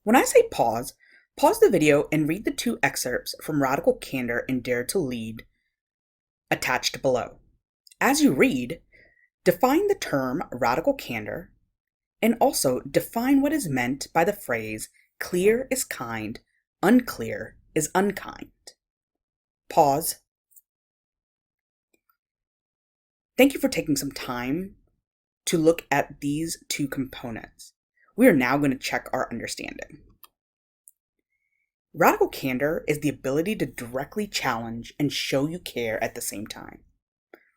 When I say pause, pause the video and read the two excerpts from Radical Candor and Dare to Lead attached below. As you read, define the term radical candor and also define what is meant by the phrase clear is kind, unclear is unkind. Pause. Thank you for taking some time to look at these two components. We are now going to check our understanding. Radical candor is the ability to directly challenge and show you care at the same time.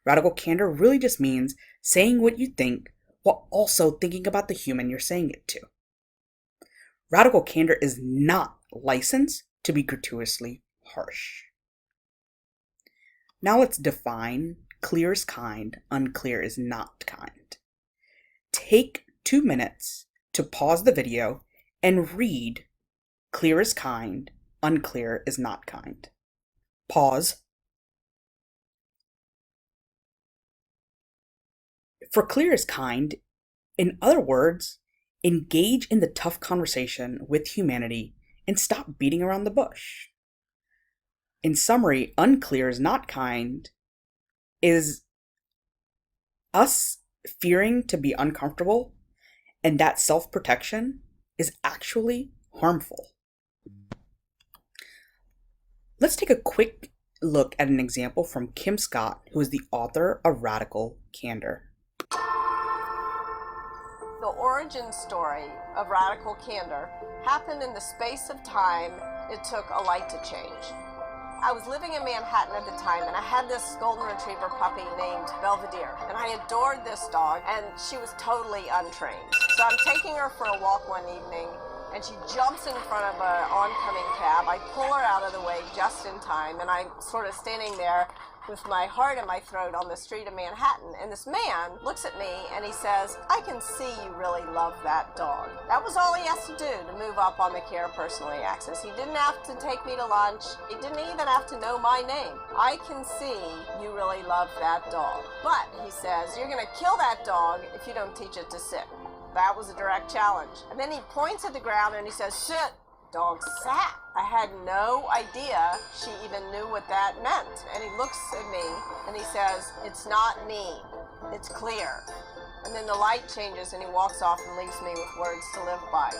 Radical candor really just means saying what you think while also thinking about the human you're saying it to. Radical candor is not licensed to be gratuitously harsh. Now let's define clear is kind, unclear is not kind. Take 2 minutes to pause the video and read clear is kind, unclear is not kind. Pause. For clear is kind, in other words, engage in the tough conversation with humanity and stop beating around the bush. In summary, unclear is not kind is us fearing to be uncomfortable, and that self-protection is actually harmful. Let's take a quick look at an example from Kim Scott, who is the author of Radical Candor. The origin story of Radical Candor happened in the space of time it took a light to change. I was living in Manhattan at the time, and I had this golden retriever puppy named Belvedere, and I adored this dog, and she was totally untrained. So I'm taking her for a walk one evening, and she jumps in front of an oncoming cab. I pull her out of the way just in time, and I'm sort of standing there with my heart in my throat on the street of Manhattan, and this man looks at me and he says, "I can see you really love that dog." That was all he has to do to move up on the care personally axis. He didn't have to take me to lunch. He didn't even have to know my name. "I can see you really love that dog. But," he says, "you're gonna kill that dog if you don't teach it to sit." That was a direct challenge. And then he points at the ground and he says, "Sit." Dog sat. I had no idea she even knew what that meant. And he looks at me and he says, "It's not me, it's clear." And then the light changes and he walks off and leaves me with words to live by.